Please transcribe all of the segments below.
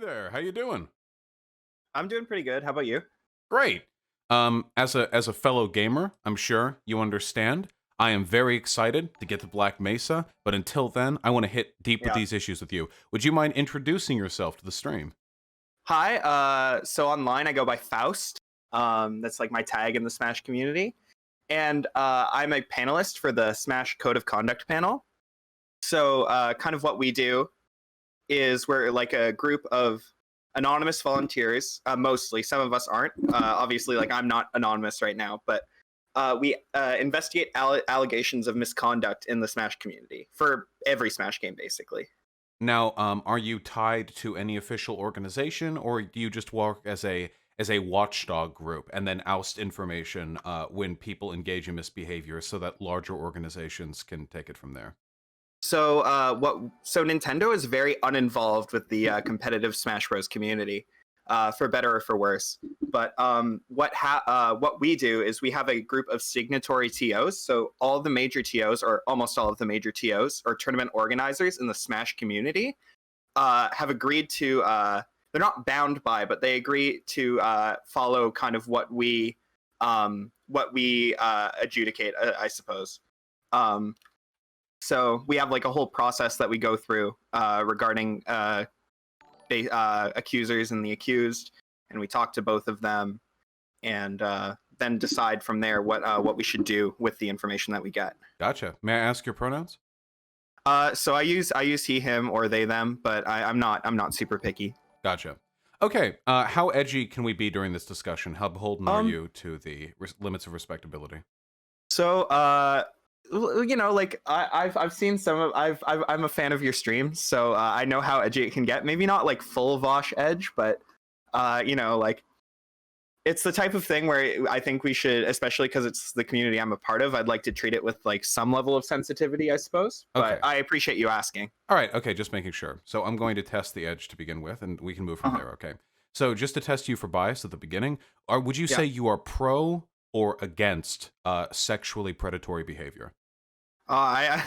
there. How you doing? I'm doing pretty good. How about you? Great. As a fellow gamer, I'm sure you understand. I am very excited to get to Black Mesa, but until then, I want to hit deep with Yeah. these issues with you. Would you mind introducing yourself to the stream? Hi. So online I go by Faust. That's like my tag in the Smash community. And I'm a panelist for the Smash Code of Conduct panel. So kind of what we do is we're like a group of anonymous volunteers, mostly. Some of us aren't. Obviously, like I'm not anonymous right now, but we investigate allegations of misconduct in the Smash community for every Smash game, basically. Now, are you tied to any official organization, or do you just work as a watchdog group and then oust information when people engage in misbehavior, so that larger organizations can take it from there? So So Nintendo is very uninvolved with the competitive Smash Bros. Community, for better or for worse. But what we do is we have a group of signatory TOs. So all of the major TOs, or almost all of the major TOs, or tournament organizers in the Smash community, have agreed to. They're not bound by, but they agree to follow kind of what we adjudicate, I suppose. Um, so we have like a whole process that we go through regarding accusers and the accused, and we talk to both of them, and then decide from there what we should do with the information that we get. Gotcha. May I ask your pronouns? So I use he, him, or they, them, but I'm not super picky. Gotcha. Okay, how edgy can we be during this discussion? How beholden are Um, you to the limits of respectability? so like I've seen some of I'm a fan of your streams, so I know how edgy it can get. Maybe not like full Vosh edge, but like it's the type of thing where I think we should, especially because it's the community I'm a part of, I'd like to treat it with like some level of sensitivity, I suppose. But Okay. I appreciate you asking. All right, okay, just making sure. So I'm going to test the edge to begin with, and we can move from Uh-huh. there, okay? So just to test you for bias at the beginning, would you Yeah. say you are pro or against sexually predatory behavior? I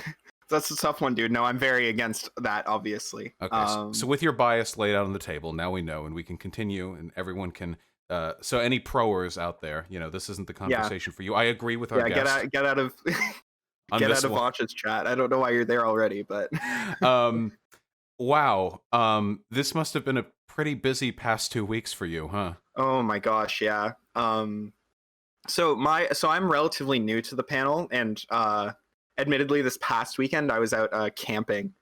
That's a tough one, dude. No, I'm very against that, obviously. Okay, so with your bias laid out on the table, now we know, and we can continue, and everyone can. So any proers out there, this isn't the Yeah, conversation for you. I agree with our yeah. guest Get out of on get this out of one. Vosh's chat. I don't know why you're there already, but Um, wow. This must have been a pretty busy past 2 weeks for you, huh? oh my gosh, yeah. So I'm relatively new to the panel, and admittedly, this past weekend I was out camping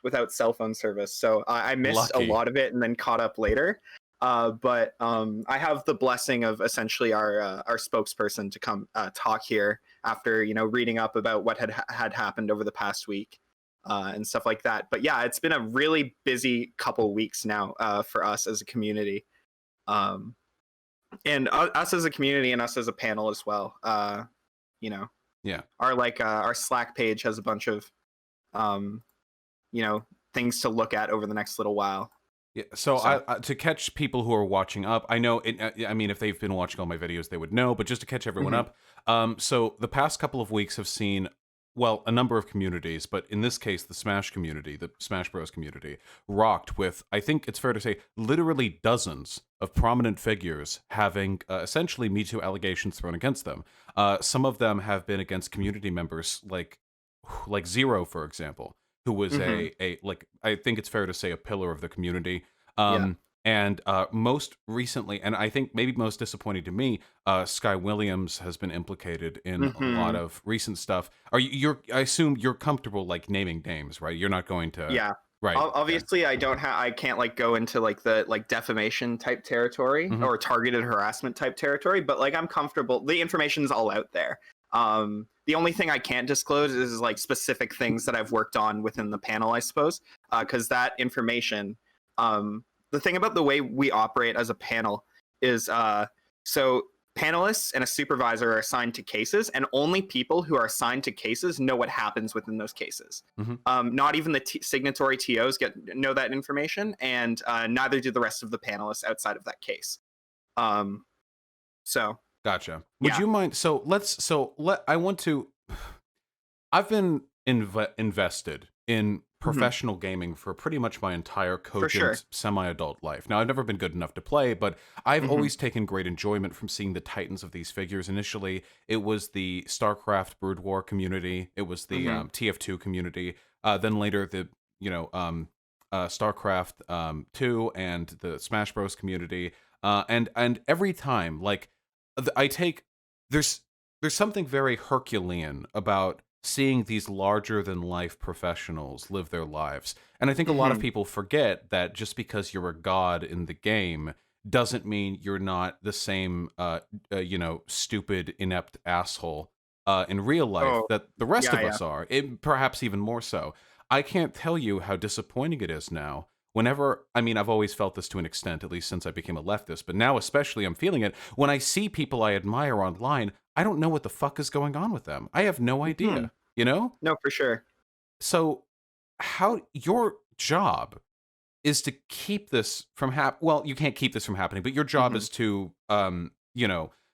without cell phone service, so I missed a Lucky. lot of it and then caught up later. But I have the blessing of essentially our spokesperson to come talk here after reading up about what had happened over the past week and stuff like that. But yeah, it's been a really busy couple weeks now for us as a community. Um, and us as a community and us as a panel as well. You know, Yeah. our Slack page has a bunch of um, things to look at over the next little while. Yeah, so So to catch people who are watching up, I know it. I mean, if they've been watching all my videos, they would know. But just to catch everyone mhm. up, so the past couple of weeks have seen, well, a number of communities, but in this case, the Smash community, the Smash Bros community, rocked with, I think it's fair to say, literally dozens of prominent figures having essentially MeToo allegations thrown against them. Some of them have been against community members, like Zero, for example, who was Mhm. a like, I think it's fair to say, a pillar of the community. Yeah. And most recently, and I think maybe most disappointing to me, Sky Williams has been implicated in a lot Mhm. of recent stuff. I assume you're comfortable like naming names, right? You're not going to, Yeah. right? Okay. Obviously, I can't like go into like the like defamation type territory Hmm. or targeted harassment type territory, but like I'm comfortable. The information's all out there. The only thing I can't disclose is like specific things that I've worked on within the panel, I suppose, because that information. The thing about the way we operate as a panel is so panelists and a supervisor are assigned to cases, and only people who are assigned to cases know what happens within those cases. Hmm. Not even the signatory TOs know that information, and neither do the rest of the panelists outside of that case. Um, so Gotcha. Would yeah. you mind? I want to. I've been invested in Mhm. professional gaming for pretty much my entire For sure. cogent semi-adult life. Now, I've never been good enough to play, but I've Mhm. always taken great enjoyment from seeing the titans of these figures. Initially, it was the StarCraft Brood War community, it was the Mhm. TF2 community, then later the you know StarCraft 2 and the Smash Bros community, and every time, like, I take there's there's something very Herculean about seeing these larger than life professionals live their lives. And I think a lot of Mhm. people forget that just because you're a god in the game doesn't mean you're not the same stupid, inept asshole in real life Oh, that the rest yeah, of yeah. us are. Perhaps even more so. I can't tell you how disappointing it is now. Whenever, I mean, I've always felt this to an extent, at least since I became a leftist, but now especially I'm feeling it when I see people I admire online. I don't know what the fuck is going on with them. I have no Mhm. idea, you know? No, for sure. So how your job is to keep this from well, you can't keep this from happening, but your job Mhm. is to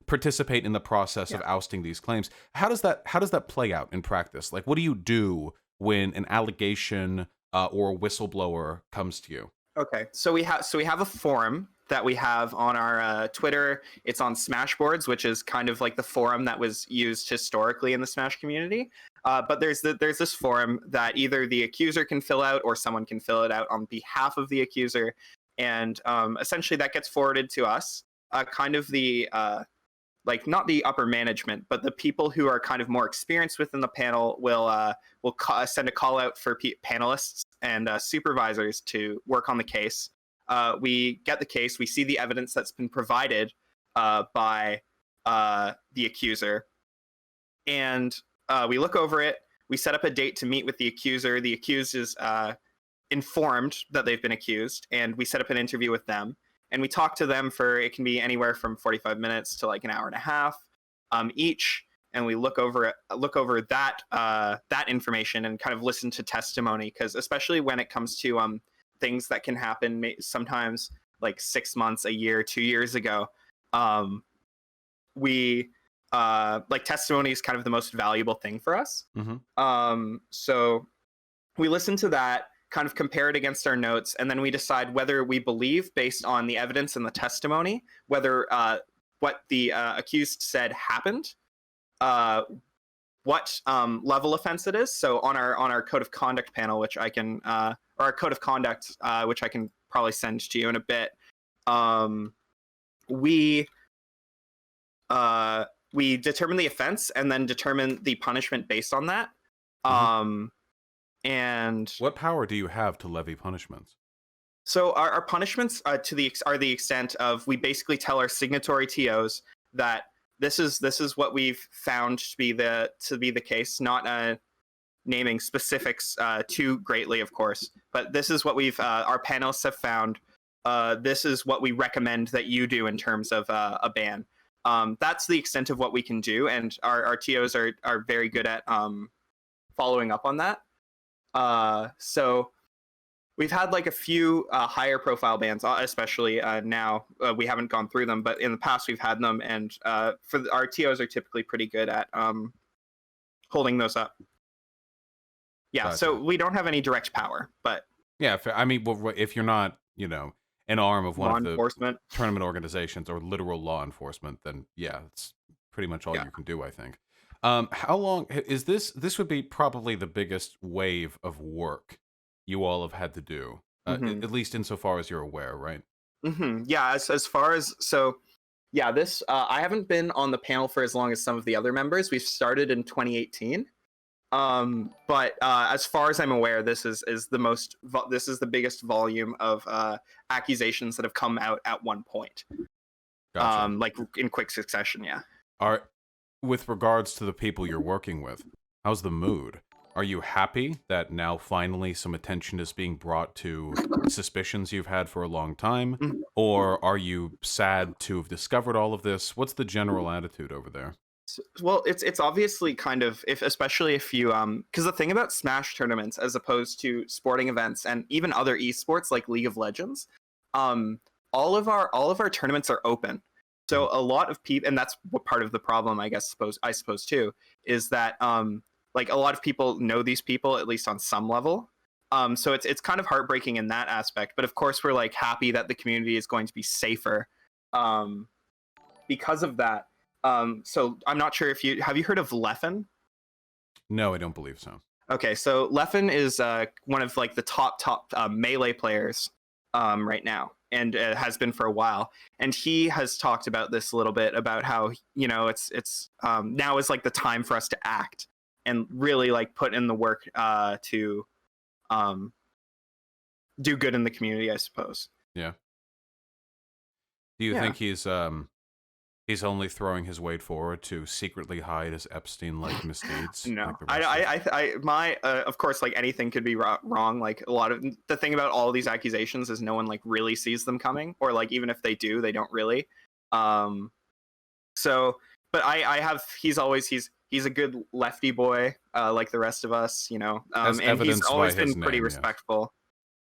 participate in the process Yeah. of ousting these claims. How does that play out in practice? Like, what do you do when an allegation or a whistleblower comes to you? Okay, so we have a forum that we have on our Twitter. It's on Smashboards, which is kind of like the forum that was used historically in the Smash community. But there's this forum that either the accuser can fill out or someone can fill it out on behalf of the accuser, and essentially that gets forwarded to us. Kind of the like not the upper management, but the people who are kind of more experienced within the panel will send a call out for panelists and supervisors to work on the case. We get the case, we see the evidence that's been provided by the accuser, and we look over it. We set up a date to meet with the accuser. The accused is informed that they've been accused, and we set up an interview with them. And we talk to them for it can be anywhere from 45 minutes to like an hour and a half each. And we look over that information and kind of listen to testimony, because especially when it comes to things that can happen sometimes like 6 months, a year, 2 years ago, um, we like testimony is kind of the most valuable thing for us. Hmm. So we listen to that, kind of compare it against our notes, and then we decide whether we believe, based on the evidence and the testimony, whether what the accused said happened, uh, what level offense it is. So on our code of conduct panel, which I can, or our code of conduct, which I can probably send to you in a bit, um, we uh, we determine the offense and then determine the punishment based on that. Hmm. Um, and What power do you have to levy punishments? So our punishments are the extent of we basically tell our signatory TOs that this is what we've found to be the case, not naming specifics too greatly, of course, but this is what we've our panelists have found. This is what we recommend that you do in terms of a ban. That's the extent of what we can do, and our TOs are very good at following up on that. So we've had like a few higher profile bands, especially now. We haven't gone through them, but in the past we've had them, and our TOs are typically pretty good at holding those up. Yeah, so Gotcha. we don't have any direct power, but Yeah, I mean, well, if you're not, an arm of one law of the enforcement. tournament organizations or literal law enforcement, then yeah, it's pretty much all Yeah. you can do, I think. How long is this? This would be probably the biggest wave of work you all have had to do, Hmm. at least insofar as you're aware, right? Yeah, as far as so, yeah, this I haven't been on the panel for as long as some of the other members. We've started in 2018. But as far as I'm aware, this is this is the biggest volume of accusations that have come out at one point, Gotcha. like in quick succession. Yeah. Are With regards to the people you're working with, how's the mood? Are you happy that now finally some attention is being brought to suspicions you've had for a long time? Mhm. Or are you sad to have discovered all of this? What's the general attitude over there? Well, it's obviously kind of, if especially if you because the thing about Smash tournaments as opposed to sporting events and even other esports like League of Legends, um all of our tournaments are open. Mhm. So a lot of people, and that's what part of the problem, I suppose too, is that like a lot of people know these people, at least on some level. So it's kind of heartbreaking in that aspect. But of course, we're like happy that the community is going to be safer um, because of that. So I'm not sure if you heard of Leffen? No, I don't believe so. Okay, so Leffen is one of like the top melee players right now, and has been for a while. And he has talked about this a little bit about how it's now is like the time for us to act and really like put in the work to um, do good in the community, I suppose. Yeah. Do you Yeah. think he's only throwing his weight forward to secretly hide his Epstein-like misdeeds? No, like the rest of my of course, like anything could be wrong. Like a lot of the thing about all these accusations is no one like really sees them coming, or like even if they do, they don't really. So, but he's a good lefty boy, like the rest of us, As and he's evidenced always by his been pretty name, yes. respectful.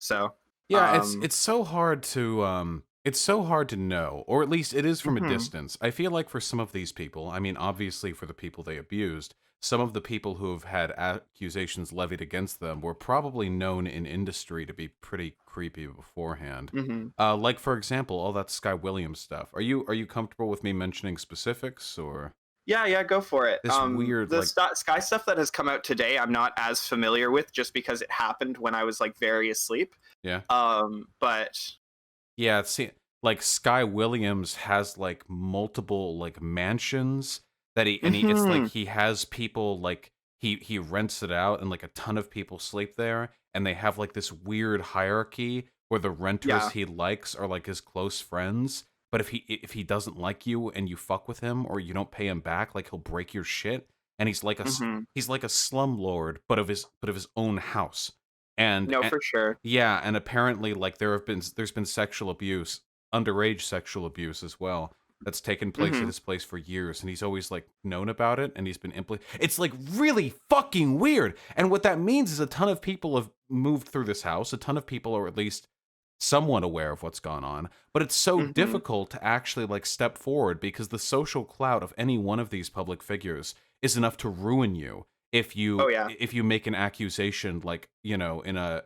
So, Yeah, it's so hard to know, or at least it is from a mhm, distance. I feel like for some of these people, I mean, obviously for the people they abused, some of the people who have had accusations levied against them were probably known in industry to be pretty creepy beforehand. mhm. Like for example, all that Sky Williams stuff. Are you comfortable with me mentioning specifics or Yeah, go for it. this weird The like Sky stuff that has come out today, I'm not as familiar with, just because it happened when I was like very asleep. yeah. But Yeah, see, like Sky Williams has like multiple like mansions that it's like mhm, he has people like he rents it out and like a ton of people sleep there and they have like this weird hierarchy where the renters yeah, he likes are like his close friends, but if he doesn't like you and you fuck with him or you don't pay him back, like he'll break your shit and mhm. he's like a slumlord but of his own house. And, No, for sure. yeah, and apparently, like there's been sexual abuse, underage sexual abuse as well. That's taken place at Mhm, his place for years, and he's always like known about it, and he's been It's like really fucking weird. And what that means is a ton of people have moved through this house. A ton of people are at least somewhat aware of what's gone on, but it's so mhm. difficult to actually like step forward because the social clout of any one of these public figures is enough to ruin you if Oh you yeah. if you make an accusation like in a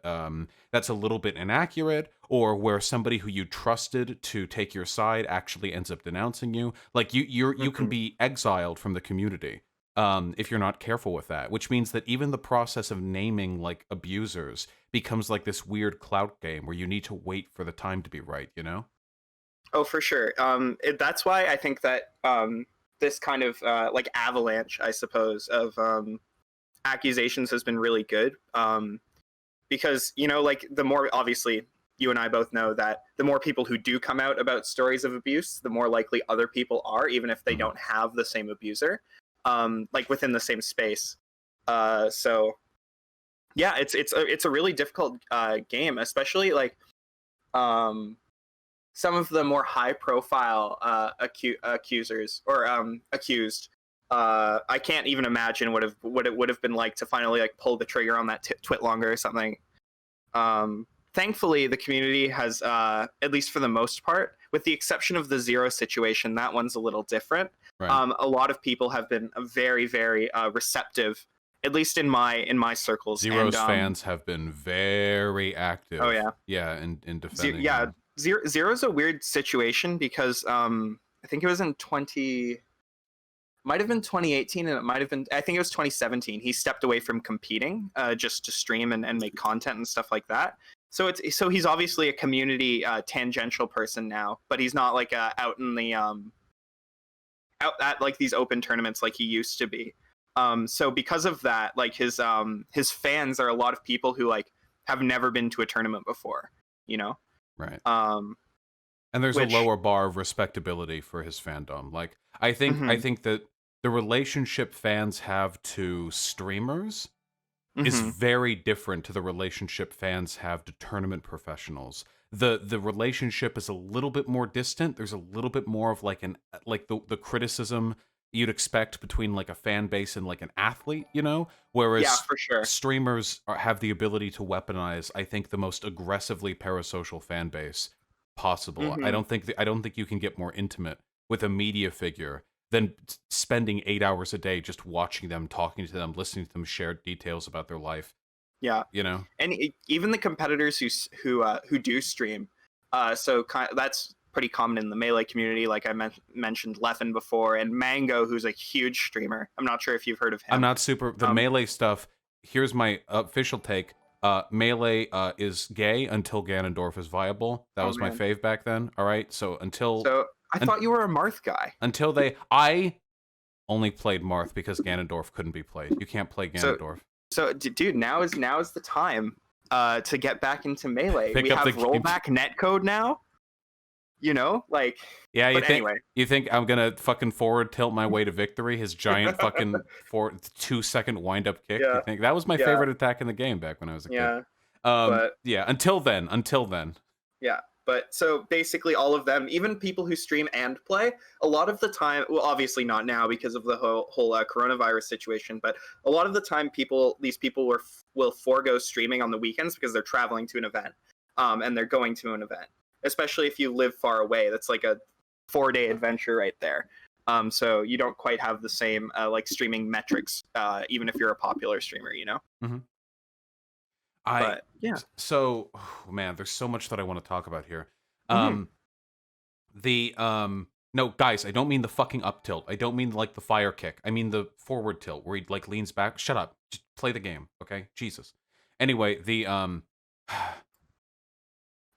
that's a little bit inaccurate, or where somebody who you trusted to take your side actually ends up denouncing you. Like you can Mhm. be exiled from the community if you're not careful with that, which means that even the process of naming like abusers becomes like this weird clout game where you need to wait for the time to be right, you know? Oh, for sure. That's why I think that this kind of like avalanche, I suppose, of accusations has been really good. Because like the more, obviously, you and I both know that the more people who do come out about stories of abuse, the more likely other people are, even if they Mhm. don't have the same abuser, like within the same space. So yeah, it's a really difficult game, especially like um, some of the more high profile accusers or accused. I can't even imagine what it would have been like to finally like pull the trigger on that twit longer or something. Thankfully, the community has, at least for the most part, with the exception of the Zero situation, that one's a little different. Right. A lot of people have been very, very receptive, at least in my circles. And Zero's fans have been very oh active. yeah, Yeah, in defending Yeah, him. Zero's a weird situation because I think it was in 20, might have been 2018, and it might have been, I think it was 2017. He stepped away from competing just to stream and make content and stuff like that. So he's obviously a community tangential person now, but he's not like out in the out at like these open tournaments like he used to be. So because of that, like his fans are a lot of people who like have never been to a tournament before, you know. Right. Um, And there's a which lower bar of respectability for his fandom. Like I think that the relationship fans have to streamers is hmm very different to the relationship fans have to tournament professionals. The relationship is a little bit more distant. There's a little bit more of like the criticism you'd expect between like a fan base and like an athlete, you know? yeah, Whereas for sure. streamers have the ability to weaponize, I think, the most aggressively parasocial fan base possible. I hmm don't think I don't think you can get more intimate with a media figure than spending 8 hours a day just watching them, talking to them, listening to them share details about their life. Yeah, you know? and even the competitors who do stream, that's pretty common in the Melee community. Like I mentioned Leffen before, and Mango, who's a huge streamer. I'm not sure if you've heard of I'm him. not super the Melee stuff. Here's my official take. Melee is gay until Ganondorf is viable. That Oh was my man, fave back then. All right, so so I un, thought you were a Marth guy. until they, I only played Marth because Ganondorf couldn't be played. You can't play So Ganondorf. dude, now is the time to get back into Melee. Pick We up the have game. rollback netcode now. You know, like Yeah, but anyway. you think I'm gonna fucking forward tilt my way to victory? His giant fucking 2-second wind up kick. Yeah, You think that was my yeah, favorite attack in the game back when I was a kid? yeah. But Yeah. Until then, yeah, but so basically all of them, even people who stream and play, a lot of the time, well, obviously not now because of the whole coronavirus situation, but a lot of the time these people will forego streaming on the weekends because they're traveling to an event, and they're going to an event, especially if you live far away. That's like a 4-day adventure right there. So you don't quite have the same like streaming metrics, even if you're a popular streamer, you know. Mm-hmm. But yeah. So, oh, man, there's so much that I want to talk about here. Mm-hmm. No, guys, I don't mean the fucking up tilt. I don't mean like the fire kick. I mean the forward tilt where he like leans back. Shut up. Just play the game, okay? Jesus. Anyway,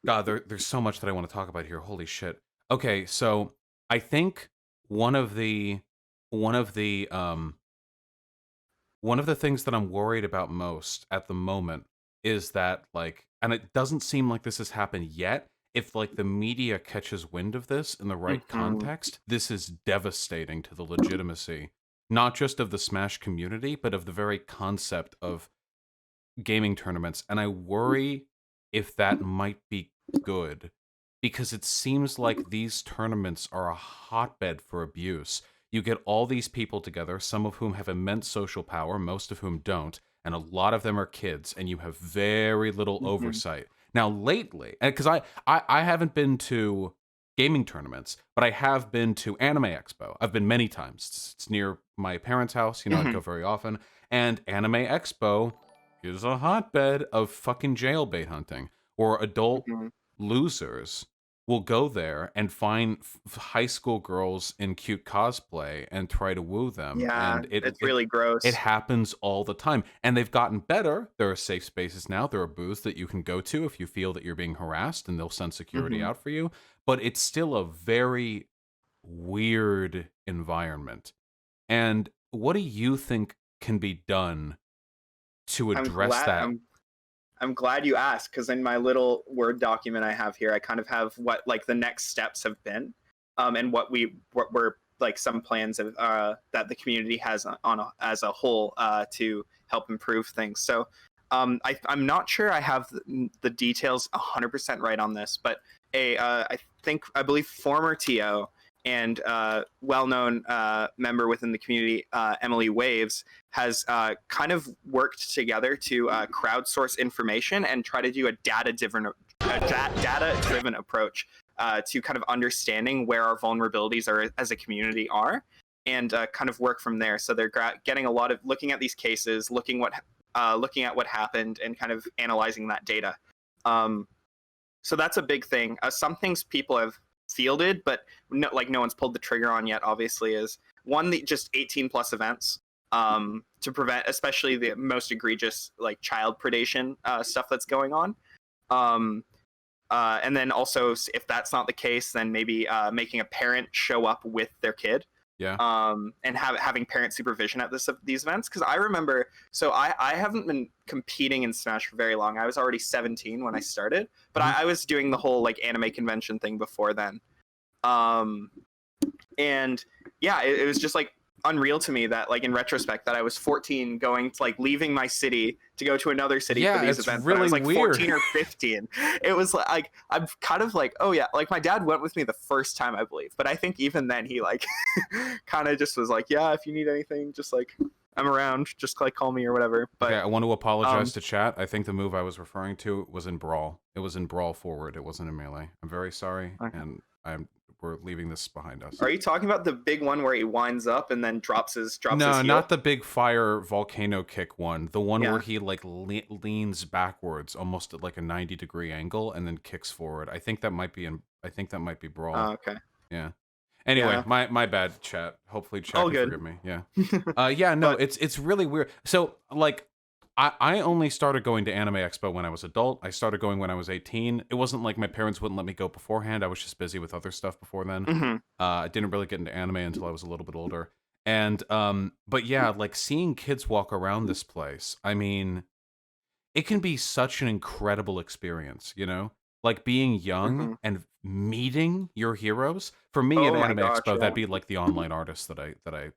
God, there's so much that I want to talk about here. Holy shit. Okay, so I think one of the one of the things that I'm worried about most at the moment is that, like, and it doesn't seem like this has happened yet. If like the media catches wind of this in the right Mm-hmm. context, this is devastating to the legitimacy, not just of the Smash community, but of the very concept of gaming tournaments. And I worry if that might be good, because it seems like these tournaments are a hotbed for abuse. You get all these people together, some of whom have immense social power, most of whom don't, and a lot of them are kids, and you have very little Mm-hmm. oversight. Now, lately, because I haven't been to gaming tournaments, but I have been to Anime Expo. I've been many times. It's near my parents' house. You know, I'd Mm-hmm. go very often. And Anime Expo is a hotbed of fucking jailbait hunting, or adult Mm-hmm. losers will go there and find high school girls in cute cosplay and try to woo them, Yeah, and it's really it gross. happens all the time. And they've gotten better. There are safe spaces now. There are booths that you can go to if you feel that you're being harassed, and they'll send security Hmm. out for you. But it's still a very weird environment. And what do you think can be done to I'm address glad that? I'm glad you asked, because in my little Word document I have here, I kind of have what like the next steps have been, and what were like some plans of that the community has as a whole to help improve things. So I'm not sure I have the details 100% right on this, but I believe former TO and well-known member within the community, Emily Waves, has kind of worked together to crowdsource information and try to do a data-driven approach to kind of understanding where our vulnerabilities are as a community are, and kind of work from there. So they're getting a lot of looking at these cases, looking at what happened, and kind of analyzing that data. So that's a big thing. Some things people have fielded, but no one's pulled the trigger on yet. Obviously, is one just 18 plus events to prevent, especially the most egregious like child predation stuff that's going on. And then also, if that's not the case, then maybe making a parent show up with their kid, Yeah. and having parent supervision at these events. Because I remember, so I haven't been competing in Smash for very long. I was already 17 when I started, but Mhm. I was doing the whole like anime convention thing before then. And yeah, it was just like unreal to me that like in retrospect that I was 14 going to like leaving my city to go to another city for Yeah, these it's events. But I really was like weird. 14 or 15. It was like I'm kind of like, oh yeah, like my dad went with me the first time I believe, but I think even then he like kind of just was like, yeah, if you need anything, just like I'm around, just like call me or whatever. Okay, But I want to apologize to chat. I think the move I was referring to was in Brawl. It was in Brawl Forward. It wasn't in Melee. I'm very sorry, okay. and I'm we're leaving this behind us. Are you talking about the big one where he winds up and then drops his No, heel? not the big fire volcano kick one. The one Yeah. where he like leans backwards almost at like a 90-degree angle and then kicks forward. I think that might be Brawl. Oh, okay. Yeah. Anyway, Yeah. my bad, chat. Hopefully chat All can good. forgive me. Yeah. Yeah, no, But it's really weird. So like I only started going to Anime Expo when I was adult. I started going when I was 18. It wasn't like my parents wouldn't let me go beforehand. I was just busy with other stuff before then. mhm. I didn't really get into anime until I was a little bit older. And but yeah, like seeing kids walk around this place, I mean, it can be such an incredible experience, you know? Like being young Mhm. and meeting your heroes. For me at Oh my Anime gosh, Expo, yeah. that'd be like the online artists that I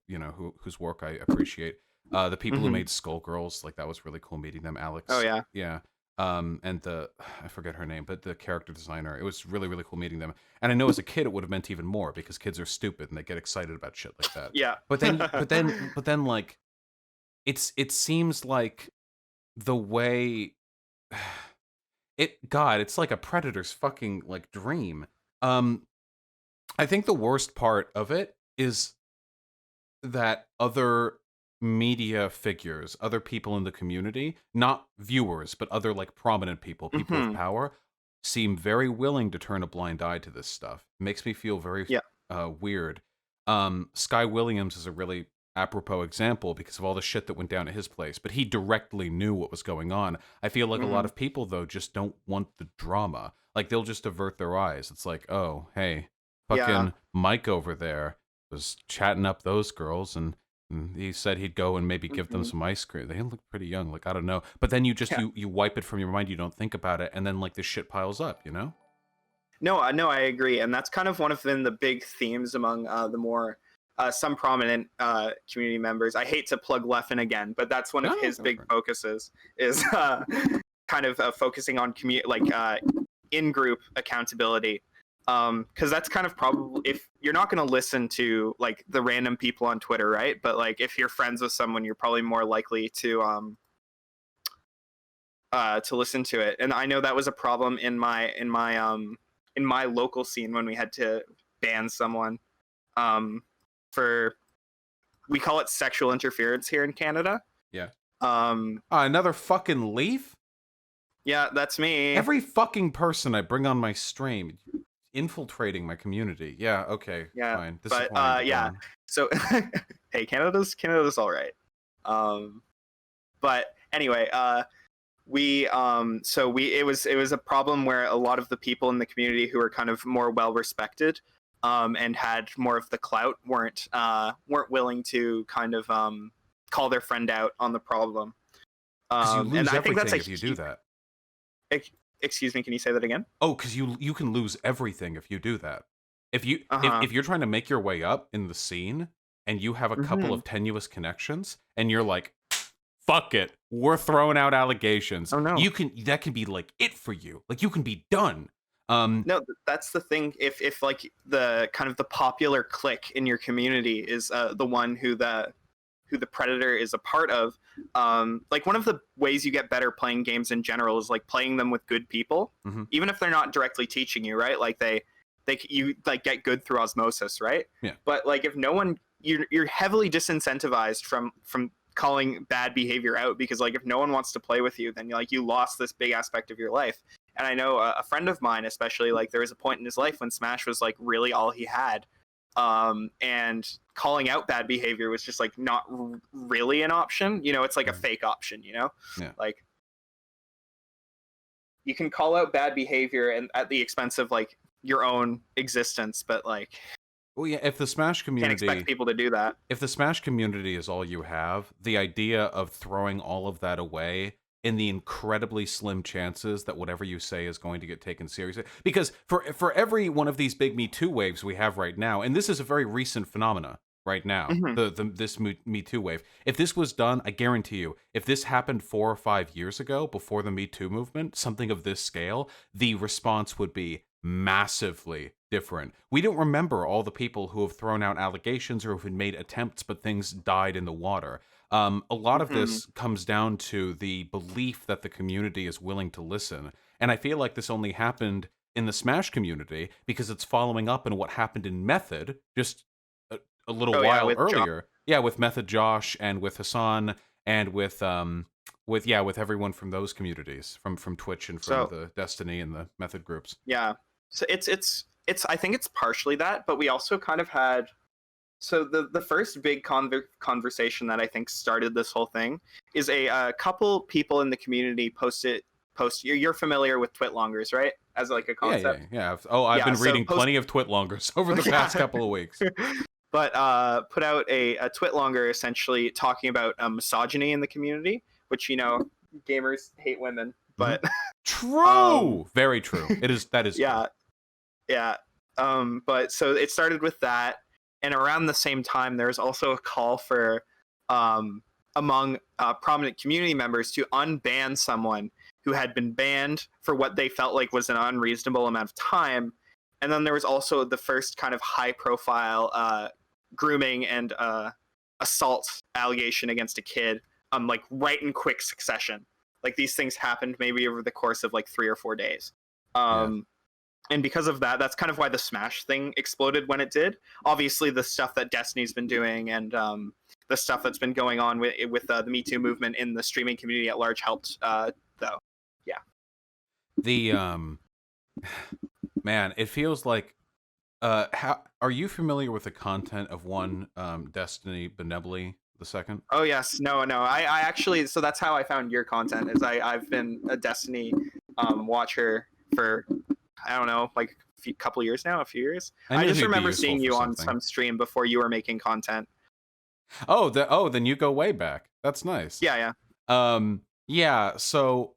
whose work I appreciate. The people who Mhm. made Skullgirls, like that was really cool meeting them. Oh Alex, yeah. yeah. And the I forget her name, but the character designer. It was really, really cool meeting them. And I know as a kid it would have meant even more because kids are stupid and they get excited about shit like that. Yeah. But then like it seems like the way it's like a predator's fucking like dream. Um I think the worst part of it is that other media figures, other people in the community, not viewers, but other like prominent people of Mhm. power, seem very willing to turn a blind eye to this stuff. Makes me feel very Yeah. weird. Sky Williams is a really apropos example because of all the shit that went down at his place, but he directly knew what was going on. I feel like a lot Mhm. of people though just don't want the drama. Like they'll just avert their eyes. It's like, oh, hey, Yeah. fucking Mike over there was chatting up those girls and he said he'd go and maybe give them Mhm. some ice cream. They look pretty young, like I don't know. But then you just Yeah. you wipe it from your mind, you don't think about it, and then like this shit piles up, you know? No, I agree, and that's kind of one of the big themes among the more some prominent community members. I hate to plug Leffen again, but that's one of No, his go big for it. focuses is kind of focusing on in-group accountability. Because that's kind of probably if you're not going to listen to like the random people on Twitter, right? But like if you're friends with someone, you're probably more likely to listen to it. And I know that was a problem in my local scene when we had to ban someone um, for we call it sexual interference here in Canada. Yeah. Um, Another fucking leaf? yeah, that's me. Every fucking person I bring on my stream infiltrating my community. Yeah, okay, Yeah, fine. but Disappointing, but go yeah. on. So hey, Canada's all right. But anyway, we it was a problem where a lot of the people in the community who were kind of more well respected and had more of the clout weren't willing to kind of call their friend out on the problem. Because you And lose I think that's everything a if you do that. excuse me, can you say that again? Oh, because you can lose everything if you do that. If you Uh-huh. if you're trying to make your way up in the scene and you have a couple Mhm. of tenuous connections and you're like, fuck it, we're throwing out allegations. Oh no. That can be like it for you. Like you can be done. Um, No, that's the thing. If like the kind of the popular clique in your community is the one who the predator is a part of, like one of the ways you get better playing games in general is like playing them with good people, Mhm. even if they're not directly teaching you, right? Like you like get good through osmosis, right? Yeah. But like if no one, you're heavily disincentivized from calling bad behavior out because like if no one wants to play with you, then like you lost this big aspect of your life. And I know a friend of mine, especially, like there was a point in his life when Smash was like really all he had, and calling out bad behavior was just like not really an option. You know, it's like a fake option. You know, Yeah. like you can call out bad behavior and at the expense of like your own existence, but like Well, yeah, if the Smash can't expect community people to do that. if the Smash community is all you have, the idea of throwing all of that away in the incredibly slim chances that whatever you say is going to get taken seriously, because for every one of these big Me Too waves we have right now, and this is a very recent phenomena right now, Mhm. this Me Too wave. If this was done, I guarantee you, if this happened 4 or 5 years ago before the Me Too movement, something of this scale, the response would be massively different. We don't remember all the people who have thrown out allegations or who've made attempts, but things died in the water. A lot of Mhm. this comes down to the belief that the community is willing to listen. And I feel like this only happened in the Smash community because it's following up on what happened in Method just a little Oh yeah, while with Josh. earlier. Yeah, with Method Josh and with Hassan and with everyone from those communities, from Twitch and from So the Destiny and the Method groups. yeah, so it's I think it's partially that, but we also kind of had. So the first big conversation that I think started this whole thing is a couple people in the community posted. You're familiar with twitlongers, right? As like a concept. Yeah. Oh, I've Yeah. been So reading plenty of twitlongers over the past couple of weeks. But put out a twitlonger essentially talking about misogyny in the community, which gamers hate women, but True, very true. That is yeah, true. yeah. But so it started with that, and around the same time, there's also a call for among prominent community members to unban someone who had been banned for what they felt like was an unreasonable amount of time. And then there was also the first kind of high-profile grooming and assault allegation against a kid, like right in quick succession. Like these things happened maybe over the course of like 3 or 4 days. And because of that, that's kind of why the Smash thing exploded when it did. Obviously, the stuff that Destiny's been doing and the stuff that's been going on with the Me Too movement in the streaming community at large helped, though. Yeah. The man, it feels like how are you familiar with the content of one Destiny Benebly the second? Oh yes, no. I actually, so that's how I found your content. Is I've been a Destiny watcher for I don't know, like a couple years now, a few years. I just remember seeing you on some stream before you were making content. Oh, then you go way back. That's nice. Yeah. Yeah. So,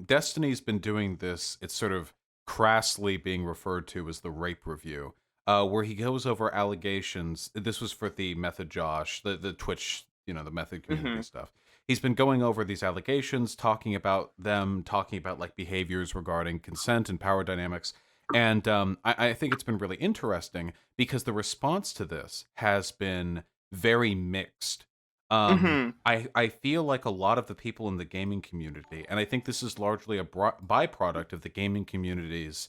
Destiny's been doing this. It's sort of crassly being referred to as the rape review, where he goes over allegations. This was for the Method Josh, the Twitch, the Method community stuff. He's been going over these allegations, talking about like behaviors regarding consent and power dynamics. And I think it's been really interesting because the response to this has been very mixed. I feel like a lot of the people in the gaming community, and I think this is largely a byproduct of the gaming community's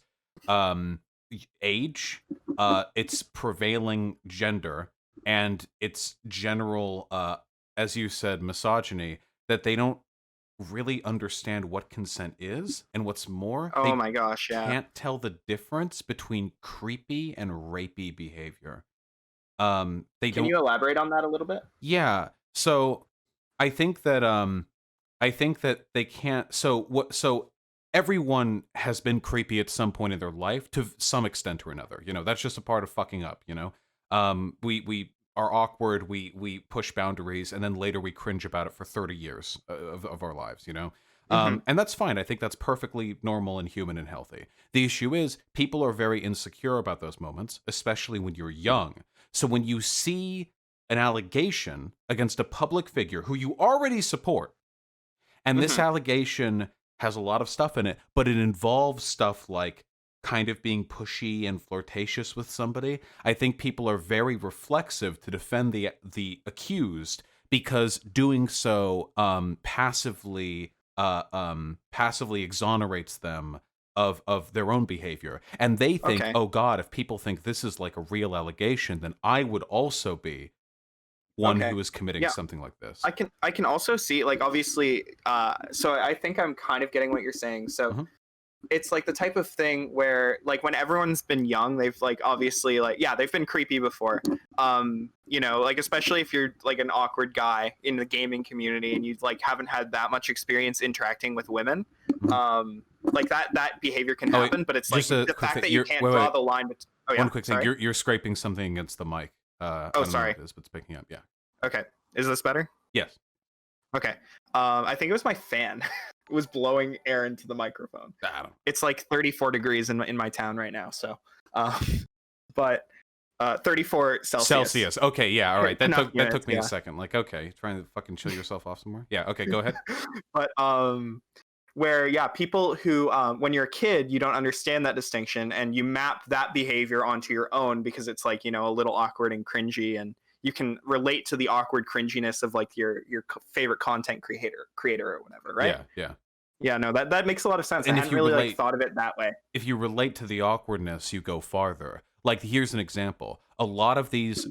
age, its prevailing gender, and its general as you said, misogyny, that they don't really understand what consent is, and what's more, Oh they my gosh, yeah. can't tell the difference between creepy and rapey behavior. They Can don't. you elaborate on that a little bit? Yeah. So I think that they can't. So everyone has been creepy at some point in their life to some extent or another. That's just a part of fucking up. We are awkward, we push boundaries, and then later we cringe about it for 30 years of our lives, and that's fine. I think that's perfectly normal and human and healthy. The issue is people are very insecure about those moments, especially when you're young. So when you see an allegation against a public figure who you already support, and this allegation has a lot of stuff in it, but it involves stuff like kind of being pushy and flirtatious with somebody, I think people are very reflexive to defend the accused, because doing so passively exonerates them of their own behavior. And they think, oh God, if people think this is like a real allegation, then I would also be one who is committing something like this. I can also see, like, obviously, so I think I'm kind of getting what you're saying. So it's like the type of thing where, like, when everyone's been young, they've like obviously like they've been creepy before. Like, especially if you're like an awkward guy in the gaming community and you like haven't had that much experience interacting with women. Like that behavior can happen, but it's like the fact that you can't draw the line. One quick thing, you're scraping something against the mic. I don't know what it is, but it's picking up. Yeah. Okay. Is this better? Yes. Okay. I think it was my fan. It was blowing air into the microphone. It's like 34 degrees in my town right now. So, but 34 Celsius. Okay. Yeah. All right. That took me a second. Like, okay, trying to fucking chill yourself off somewhere. Yeah. Okay. Go ahead. But where people who when you're a kid, you don't understand that distinction, and you map that behavior onto your own because it's like, a little awkward and cringy, and you can relate to the awkward cringiness of like your favorite content creator or whatever, right? Yeah. Yeah, no, that makes a lot of sense. I And if hadn't you really like relate thought of it that way. if you relate to the awkwardness, you go farther. Like, here's an example. A lot of these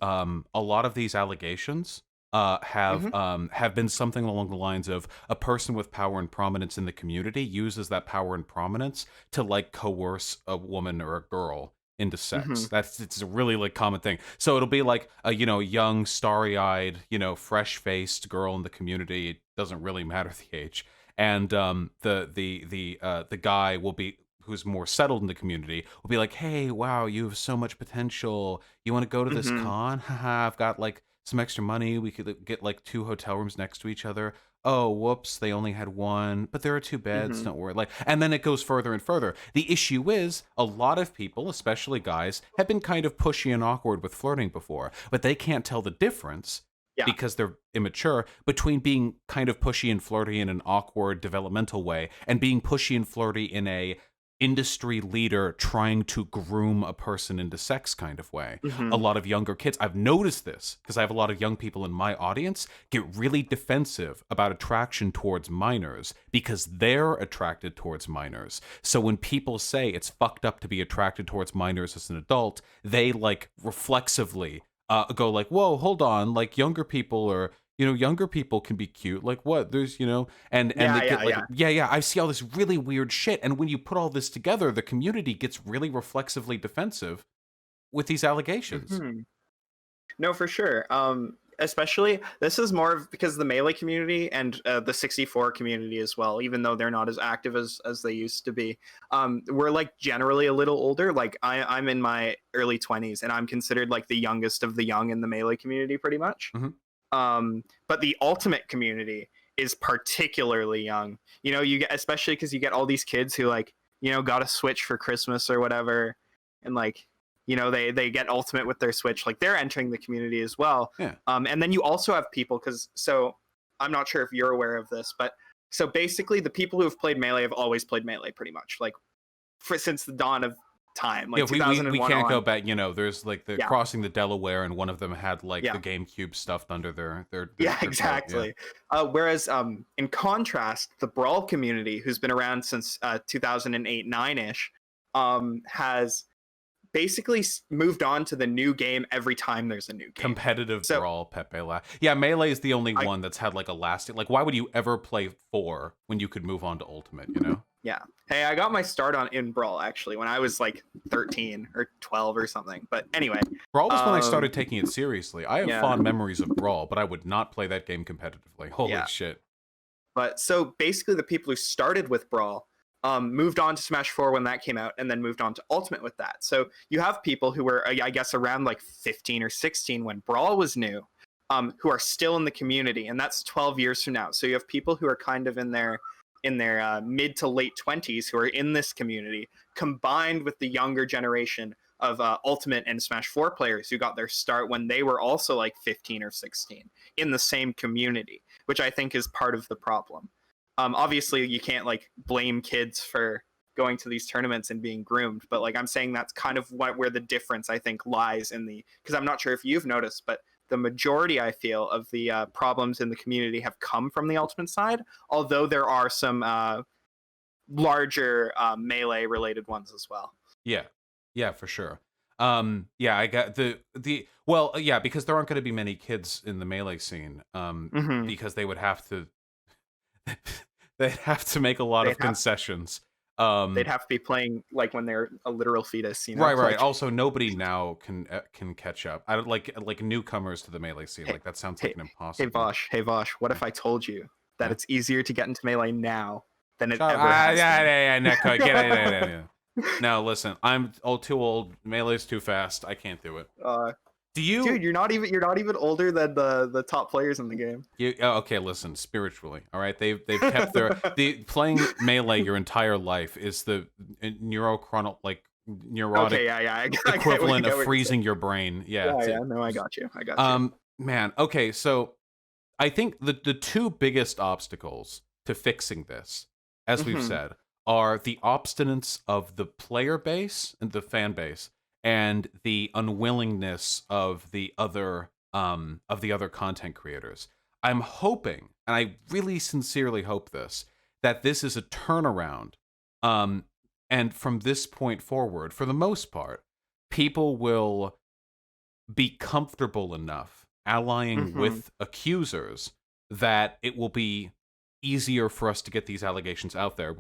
allegations Hmm. have been something along the lines of a person with power and prominence in the community uses that power and prominence to like coerce a woman or a girl into Hmm. sex. It's a really like common thing. So it'll be like a young, starry-eyed, fresh-faced girl in the community. It doesn't really matter the age, and the guy will be who's more settled in the community will be like, "Hey, wow, you have so much potential. You want to go to this Hmm. con? Haha, I've got like some extra money. We could get like 2 hotel rooms next to each other. Oh, whoops, they only had one, but there are 2 beds. Hmm. Don't worry." Like, and then it goes further and further. The issue is a lot of people, especially guys, have been kind of pushy and awkward with flirting before, but they can't tell the difference Yeah. because they're immature between being kind of pushy and flirty in an awkward developmental way and being pushy and flirty in a industry leader trying to groom a person into sex kind of way. A Hmm. lot of younger kids, I've noticed this because I have a lot of young people in my audience, get really defensive about attraction towards minors because they're attracted towards minors. So when people say it's fucked up to be attracted towards minors as an adult, they like reflexively go like, whoa, hold on, like younger people can be cute, like what, there's and Yeah, they yeah, get like, yeah. yeah, I see all this really weird shit, and when you put all this together, the community gets really reflexively defensive with these allegations. Hmm. No, for sure. Especially this is more of because the melee community and the 64 community as well, even though they're not as active as they used to be. We're like generally a little older. Like I'm in my early 20s, and I'm considered like the youngest of the young in the melee community, pretty much. Hmm. But the ultimate community is particularly young. You get, especially because you get all these kids who like got a Switch for Christmas or whatever, and like they get ultimate with their Switch. Like they're entering the community as well. Yeah. And then you also have people because so I'm not sure if you're aware of this, but so basically the people who have played melee have always played melee pretty much like since the dawn of time, Yeah, like we 2001 can't go on. back. There's like the Yeah, crossing the Delaware, and one of them had like the yeah. GameCube stuffed under Yeah, their coat. Yeah. exactly. Whereas, in contrast, the Brawl community, who's been around since 2008, 9-ish, has basically moved on to the new game every time there's a new game. Competitive So, brawl, Pepe La. Yeah, Melee is the only I one that's had like a lasting. Like, why would you ever play 4 when you could move on to Ultimate? You know? yeah, hey, I got my start on in Brawl actually when I was like 13 or 12 or something. But anyway, Brawl was when I um, started taking it seriously. I have yeah, fond memories of Brawl, but I would not play that game competitively. Holy yeah. shit. But so basically, the people who started with Brawl moved on to Smash 4 when that came out, and then moved on to Ultimate with that. So you have people who were, I guess, around like 15 or 16 when Brawl was new, who are still in the community, and that's 12 years from now. So you have people who are kind of in their mid to late 20s who are in this community, combined with the younger generation of Ultimate and Smash 4 players who got their start when they were also like 15 or 16 in the same community, which I think is part of the problem. Obviously, you can't like blame kids for going to these tournaments and being groomed, but like I'm saying, that's kind of where the difference I think lies in the, because I'm not sure if you've noticed, but the majority I feel of the problems in the community have come from the Ultimate side, although there are some larger melee related ones as well. Yeah. Yeah, for sure. Yeah, I got yeah, because there aren't going to be many kids in the Melee scene. Hmm. Because they would have to they'd have to make a lot They'd of have concessions. they'd have to be playing like when they're a literal fetus, Right, right. Like, Also, nobody now can catch up. I don't like newcomers to the Melee scene. hey, Like that sounds hey, like an hey, impossible. Vosh, what Yeah, if I told you that yeah. it's easier to get into melee now than it Shut up. ever has Yeah, been? yeah, yeah. Netcode. Get it. Yeah, yeah, yeah. No, listen. I'm too old. Melee's too fast. I can't do it. uh, Do you? Dude, you're not even older than the top players in the game. Okay, listen. Spiritually, all right. They've kept the playing Melee your entire life is the neurotic Okay, yeah, I get equivalent what of you're freezing saying. your brain. Yeah. Yeah, yeah, no, I got you. Man. Okay, so I think the two biggest obstacles to fixing this, as we've Hmm. said, are the obstinance of the player base and the fan base, and the unwillingness of the other content creators. I'm hoping, and I really sincerely hope this, that this is a turnaround. Um, and from this point forward, for the most part, people will be comfortable enough allying Mm-hmm. with accusers that it will be easier for us to get these allegations out there.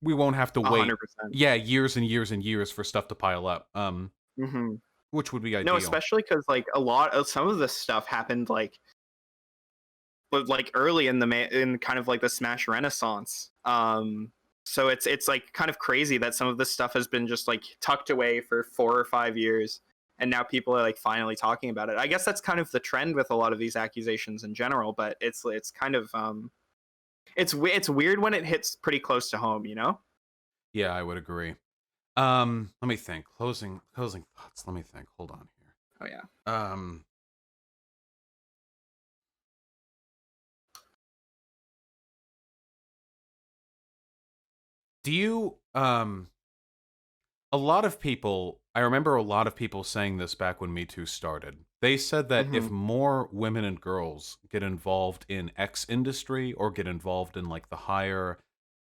We won't have to wait, 100%. yeah, years and years and years for stuff to pile up. Mm-hmm. Which would be No, ideal. especially because like a lot of some of this stuff happened like early in in kind of like the Smash Renaissance. So it's like kind of crazy that some of this stuff has been just like tucked away for 4 or 5 years, and now people are like finally talking about it. I guess that's kind of the trend with a lot of these accusations in general, but it's kind of it's weird when it hits pretty close to home, you know? Yeah, I would agree. Let me think. Closing thoughts. Let me think. Hold on here. Oh yeah. Um, do you a lot of people, I remember a lot of people saying this back when Me Too started. They said that Mm-hmm. if more women and girls get involved in X industry or get involved in like the higher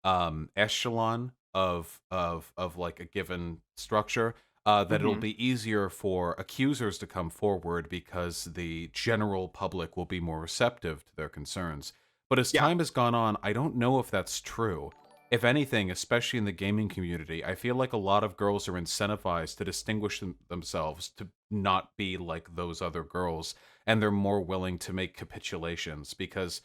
echelon of like a given structure, that it'll Mm-hmm. be easier for accusers to come forward because the general public will be more receptive to their concerns. But as Yeah. time has gone on, I don't know if that's true. If anything, especially in the gaming community, I feel like a lot of girls are incentivized to distinguish themselves to not be like those other girls, and they're more willing to make capitulations because,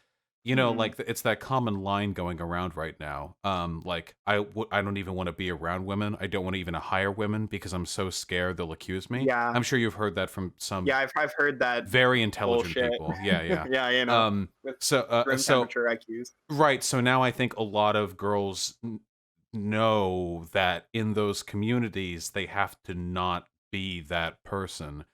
Mm-hmm. like it's that common line going around right now. Like I don't even want to be around women. I don't want to even hire women because I'm so scared they'll accuse me. Yeah. I'm sure you've heard that from some Yeah, I've heard that very intelligent bullshit. people. Yeah, yeah. Yeah, Um, with room so temperature IQs. right. So now I think a lot of girls know that in those communities they have to not be that person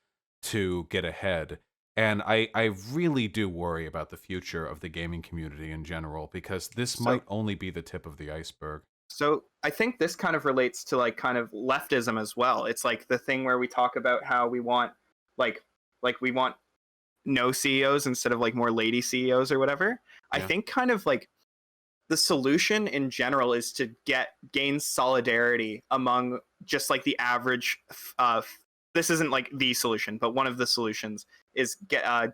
to get ahead. And I really do worry about the future of the gaming community in general because this So might only be the tip of the iceberg. so I think this kind of relates to like kind of leftism as well. It's like the thing where we talk about how we want like we want no CEOs instead of like more lady CEOs or whatever. I Yeah. think kind of like the solution in general is to gain solidarity among just like the average this isn't like the solution, but one of the solutions is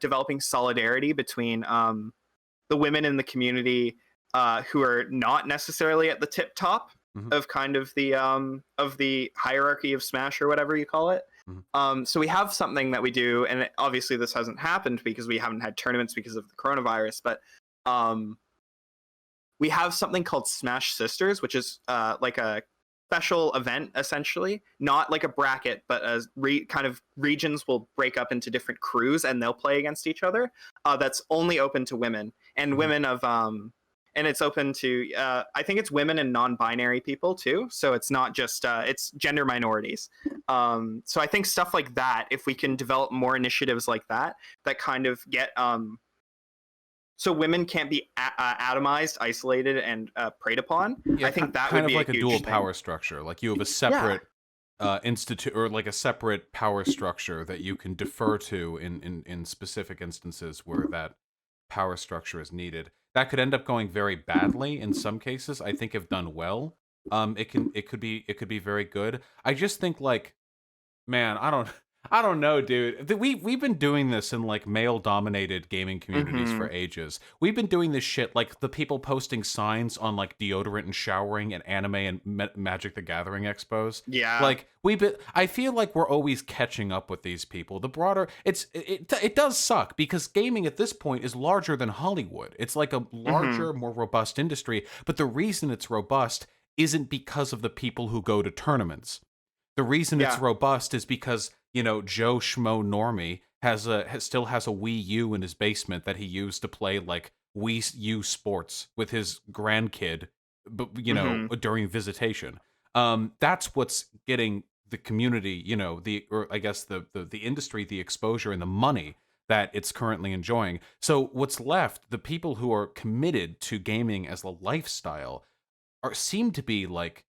developing solidarity between the women in the community who are not necessarily at the tip top Hmm. of kind of the hierarchy of Smash or whatever you call it. Hmm. So we have something that we do, and obviously this hasn't happened because we haven't had tournaments because of the coronavirus. But um, we have something called Smash Sisters, which is like a special event essentially, not like a bracket, but as kind of regions will break up into different crews and they'll play against each other. That's only open to women and Hmm. women of and it's open to I think it's women and non-binary people too. So it's not just it's gender minorities. So I think stuff like that, if we can develop more initiatives like that, that kind of get so women can't be atomized, isolated, and preyed upon. Yeah, I think that kind would of be a like a dual huge thing. power structure. Like you have a Yeah. separate institute or like a separate power structure that you can defer to in specific instances where that power structure is needed. That could end up going very badly in some cases. I think if done well, it could be very good. I just think like, man, I don't know, dude. We've been doing this in like male dominated gaming communities Mm-hmm. for ages. We've been doing this shit like the people posting signs on like deodorant and showering and anime and Magic the Gathering expos. Yeah. Like we've been I feel like we're always catching up with these people. The broader it does suck because gaming at this point is larger than Hollywood. It's like a Mm-hmm. larger, more robust industry, but the reason it's robust isn't because of the people who go to tournaments. The reason it's Yeah. robust is because, Joe Schmo Normie still has a Wii U in his basement that he used to play like Wii U sports with his grandkid, but Mm-hmm. during visitation. That's what's getting the community, or I guess the industry, the exposure and the money that it's currently enjoying. So what's left, the people who are committed to gaming as a lifestyle seem to be like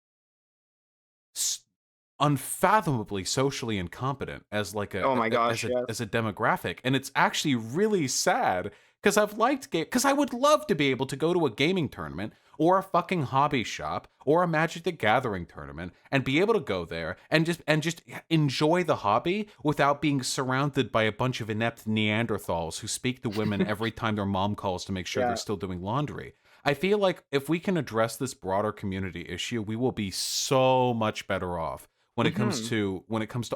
unfathomably socially incompetent as like Oh my as gosh. a Yes. as a demographic, and it's actually really sad because I've liked game, because I would love to be able to go to a gaming tournament or a fucking hobby shop or a Magic the Gathering tournament and be able to go there and just enjoy the hobby without being surrounded by a bunch of inept Neanderthals who speak to women every time their mom calls to make sure they're still doing laundry. I feel like if we can address this broader community issue, we will be so much better off when it comes to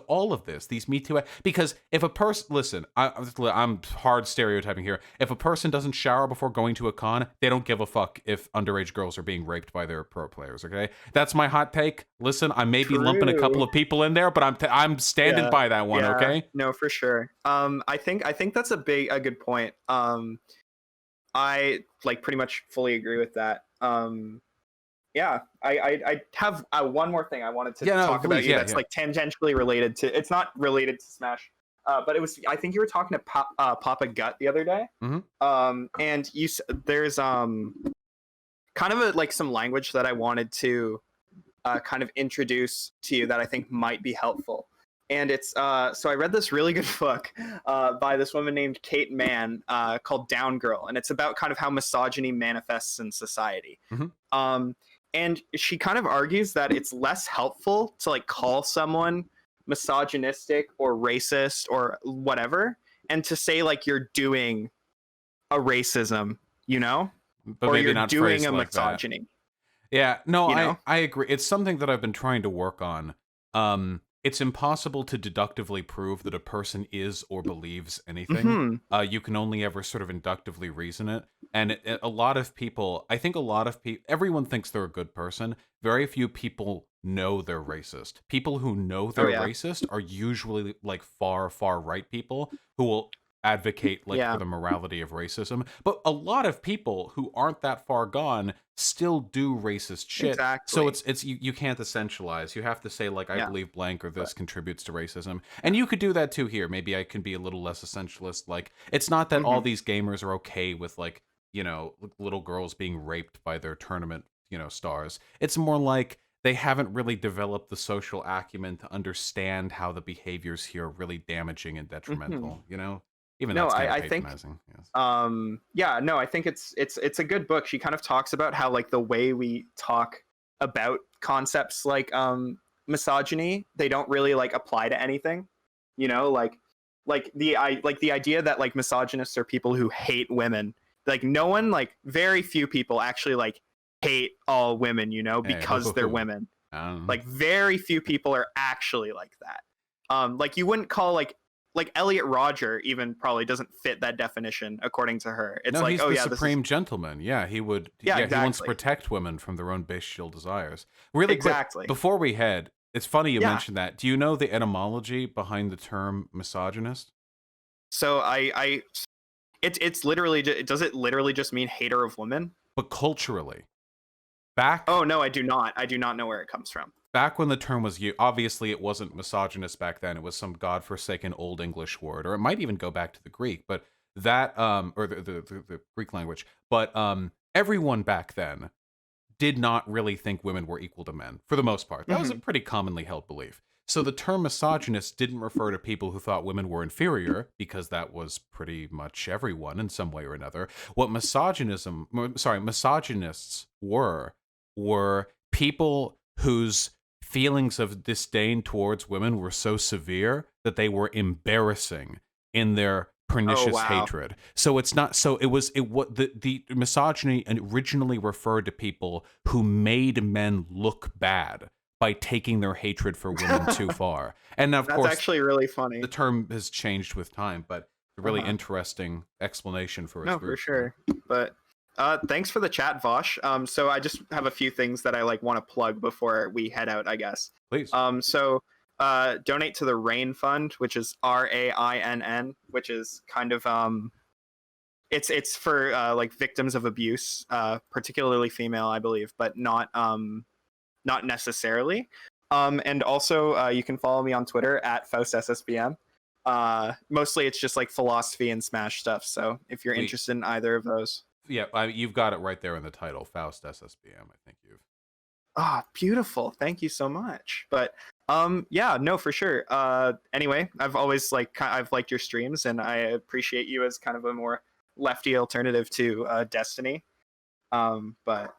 all of this, these Me Too. Because if a person, listen, I'm hard stereotyping here. If a person doesn't shower before going to a con, they don't give a fuck if underage girls are being raped by their pro players. Okay, that's my hot take. Listen, I may be lumping a couple of people in there, but I'm standing by that one. Okay, no, for sure. I think that's a good point. I like pretty much fully agree with that. Yeah, I have one more thing I wanted to talk about you that's like tangentially related to. It's not related to Smash, but it was. I think you were talking to Papa Gut the other day. And there's kind of like some language that I wanted to kind of introduce to you that I think might be helpful. And it's so I read this really good book by this woman named Kate Mann called Down Girl, and it's about kind of how misogyny manifests in society. And she kind of argues that it's less helpful to like call someone misogynistic or racist or whatever, and to say like you're doing a racism, you know, but or maybe you're not doing a like misogyny. That. Yeah, no, you know? I agree. It's something that I've been trying to work on. It's impossible to deductively prove that a person is or believes anything. You can only ever sort of inductively reason it. And a lot of people, I think everyone thinks they're a good person. Very few people know they're racist. People who know they're racist are usually like far, far right people who will advocate for the morality of racism. But a lot of people who aren't that far gone still do racist shit. Exactly. So it's you can't essentialize. You have to say like I believe blank or this contributes to racism. And you could do that too here. Maybe I can be a little less essentialist. Like it's not that all these gamers are okay with like, you know, little girls being raped by their tournament, you know, stars. It's more like they haven't really developed the social acumen to understand how the behaviors here are really damaging and detrimental, you know? Even no, that's kind I of think patronizing. Yes. no, I think it's a good book. She kind of talks about how like the way we talk about concepts like misogyny, they don't really like apply to anything, you know, like the idea that like misogynists are people who hate women. Like no one, like very few people actually like hate all women, you know, because they're women. Like very few people are actually like that. Like you wouldn't call like Elliot Rodger even probably doesn't fit that definition according to her. It's like, he's the supreme gentleman. Yeah, he would. Yeah, exactly. He wants to protect women from their own bestial desires. Really quick, before we head, it's funny you mentioned that. Do you know the etymology behind the term misogynist? So it's literally, does it literally just mean hater of women? But culturally, Oh no, I do not. I do not know where it comes from. Back when the term was used, obviously it wasn't misogynist back then. It was some godforsaken Old English word, or it might even go back to the Greek, but that, or the Greek language. But everyone back then did not really think women were equal to men, for the most part. That was a pretty commonly held belief. So the term misogynist didn't refer to people who thought women were inferior, because that was pretty much everyone in some way or another. What misogynists were people whose feelings of disdain towards women were so severe that they were embarrassing in their pernicious hatred. So it's not, so it was the misogyny originally referred to people who made men look bad by taking their hatred for women too far. And of course, that's actually really funny. The term has changed with time, but a really interesting explanation for its roots. For sure. But thanks for the chat, Vosh. So I just have a few things that I like want to plug before we head out, I guess. Please. So donate to the RAIN Fund, which is RAINN, which is kind of it's for like victims of abuse, particularly female, I believe, but not necessarily. And also you can follow me on Twitter at FaustSSBM. Mostly it's just like philosophy and Smash stuff. So if you're interested in either of those. Yeah, you've got it right there in the title, Faust SSBM. I think you've. Beautiful. Thank you so much. But yeah, no, for sure. Anyway, I've always I've liked your streams, and I appreciate you as kind of a more lefty alternative to Destiny. But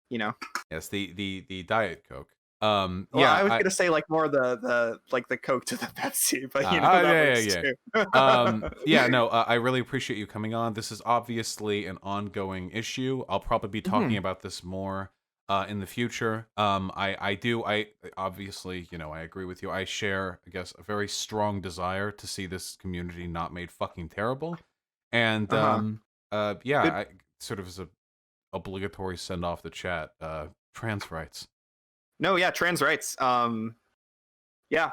you know, Yes, the Diet Coke. well, Yeah, I was gonna say like more the like the Coke to the Pepsi, but that yeah, works yeah, too. yeah. Yeah, no, I really appreciate you coming on. This is obviously an ongoing issue. I'll probably be talking Mhm. about this more in the future. I obviously, I agree with you. I share, I guess, a very strong desire to see this community not made fucking terrible. And Uh-huh. yeah, Good. I sort of as a obligatory send off the chat, trans rights. No, yeah, trans rights. Yeah.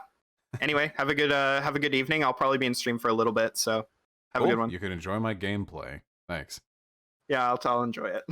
Anyway, have a good evening. I'll probably be in stream for a little bit, so have a good Cool. one. You can enjoy my gameplay. Thanks. Yeah, I'll enjoy it.